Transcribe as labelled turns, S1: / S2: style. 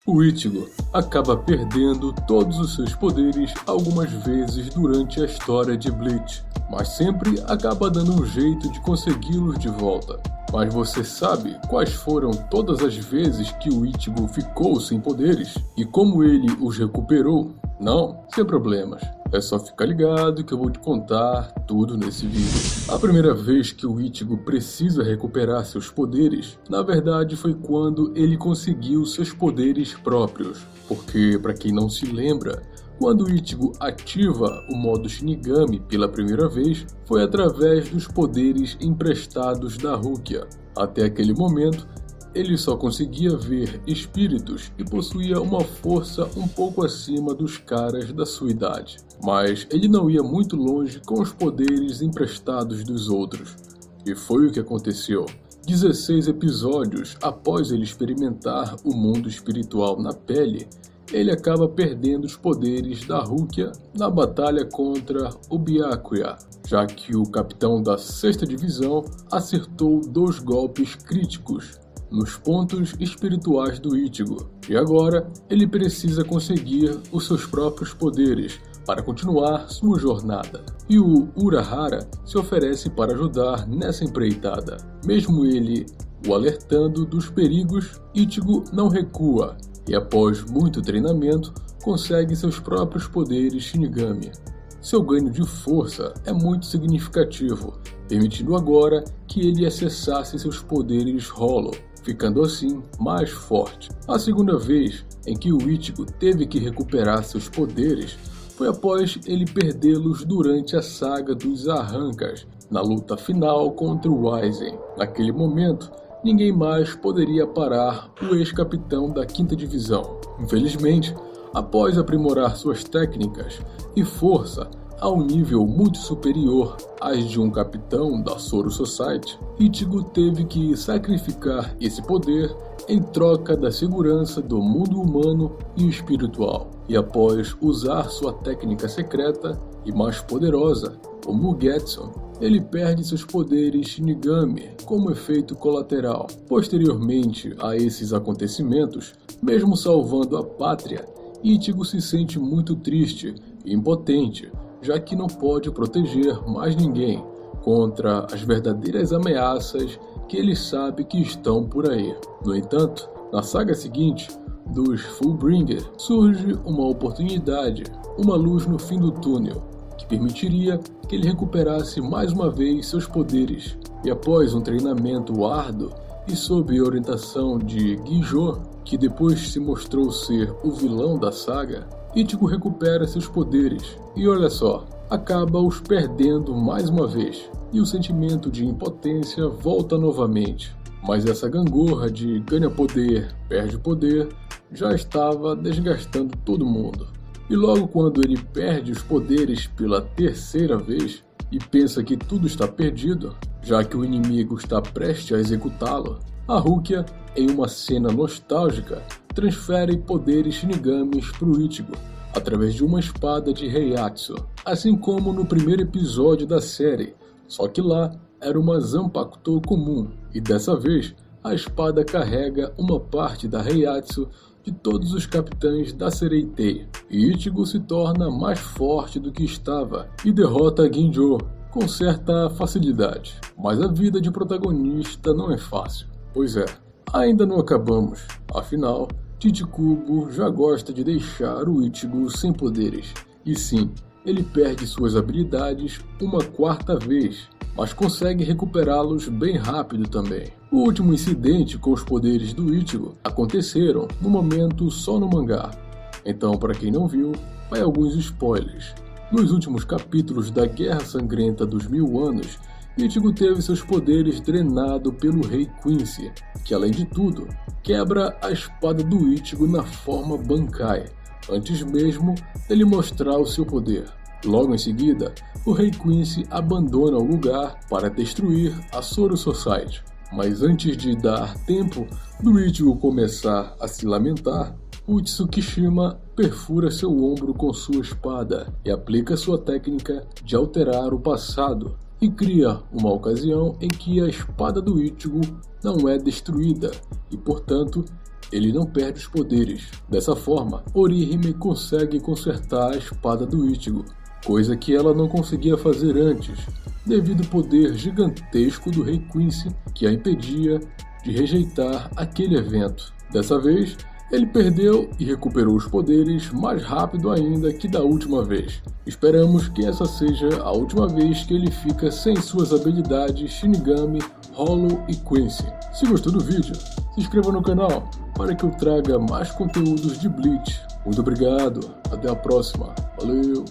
S1: O Ichigo acaba perdendo todos os seus poderes algumas vezes durante a história de Bleach, mas sempre acaba dando um jeito de consegui-los de volta. Mas você sabe quais foram todas as vezes que o Ichigo ficou sem poderes? E como ele os recuperou? Não, sem problemas. É só ficar ligado que eu vou te contar tudo nesse vídeo. A primeira vez que o Ichigo precisa recuperar seus poderes, na verdade foi quando ele conseguiu seus poderes próprios. Porque, para quem não se lembra, quando o Ichigo ativa o modo Shinigami pela primeira vez, foi através dos poderes emprestados da Rukia. Até aquele momento, ele só conseguia ver espíritos e possuía uma força um pouco acima dos caras da sua idade. Mas ele não ia muito longe com os poderes emprestados dos outros. E foi o que aconteceu. 16 episódios após ele experimentar o mundo espiritual na pele, ele acaba perdendo os poderes da Rukia na batalha contra o Byakuya, já que o capitão da 6ª divisão acertou 2 golpes críticos nos pontos espirituais do Ichigo, e agora ele precisa conseguir os seus próprios poderes para continuar sua jornada. E o Urahara se oferece para ajudar nessa empreitada. Mesmo ele o alertando dos perigos, Ichigo não recua e após muito treinamento consegue seus próprios poderes Shinigami. Seu ganho de força é muito significativo, permitindo agora que ele acessasse seus poderes Hollow, ficando assim mais forte. A segunda vez em que o Ichigo teve que recuperar seus poderes foi após ele perdê-los durante a saga dos Arrancas, na luta final contra o Aizen. Naquele momento, ninguém mais poderia parar o ex-capitão da 5ª divisão. Infelizmente, após aprimorar suas técnicas e força a um nível muito superior às de um capitão da Zoro Society, Ichigo teve que sacrificar esse poder em troca da segurança do mundo humano e espiritual. E após usar sua técnica secreta e mais poderosa, o Mugetsu, ele perde seus poderes Shinigami como efeito colateral. Posteriormente a esses acontecimentos, mesmo salvando a pátria, Ichigo se sente muito triste e impotente, já que não pode proteger mais ninguém contra as verdadeiras ameaças que ele sabe que estão por aí. No entanto, na saga seguinte, dos Fullbringer, surge uma oportunidade, uma luz no fim do túnel, que permitiria que ele recuperasse mais uma vez seus poderes. E após um treinamento árduo e sob orientação de Gijo, que depois se mostrou ser o vilão da saga, Ichigo recupera seus poderes e olha só, acaba os perdendo mais uma vez, e o sentimento de impotência volta novamente. Mas essa gangorra de ganha poder, perde poder, já estava desgastando todo mundo. E logo quando ele perde os poderes pela 3ª vez e pensa que tudo está perdido, já que o inimigo está prestes a executá-lo, a Rukia, em uma cena nostálgica, transfere poderes Shinigamis para o Ichigo, através de uma espada de Heiatsu, assim como no primeiro episódio da série, só que lá era uma Zanpakuto comum, e dessa vez a espada carrega uma parte da Heiatsu de todos os capitães da Sereitei, e Ichigo se torna mais forte do que estava e derrota Ginjo com certa facilidade. Mas a vida de protagonista não é fácil. Pois é, ainda não acabamos, afinal, Tite Kubo já gosta de deixar o Ichigo sem poderes, e sim, ele perde suas habilidades uma 4ª vez, mas consegue recuperá-los bem rápido também. O último incidente com os poderes do Ichigo aconteceram no momento só no mangá, então para quem não viu, vai alguns spoilers. Nos últimos capítulos da Guerra Sangrenta dos 1000 Anos, Ichigo teve seus poderes drenados pelo Rei Quincy, que além de tudo, quebra a espada do Ichigo na forma Bankai, antes mesmo dele mostrar o seu poder. Logo em seguida, o Rei Quincy abandona o lugar para destruir a Zoro Society, mas antes de dar tempo do Ichigo começar a se lamentar, o Tsukishima perfura seu ombro com sua espada e aplica sua técnica de alterar o passado, e cria uma ocasião em que a espada do Ichigo não é destruída e, portanto, ele não perde os poderes. Dessa forma, Orihime consegue consertar a espada do Ichigo, coisa que ela não conseguia fazer antes, devido ao poder gigantesco do Rei Quincy que a impedia de rejeitar aquele evento. Dessa vez, ele perdeu e recuperou os poderes mais rápido ainda que da última vez. Esperamos que essa seja a última vez que ele fica sem suas habilidades Shinigami, Hollow e Quincy. Se gostou do vídeo, se inscreva no canal para que eu traga mais conteúdos de Bleach. Muito obrigado, até a próxima, valeu!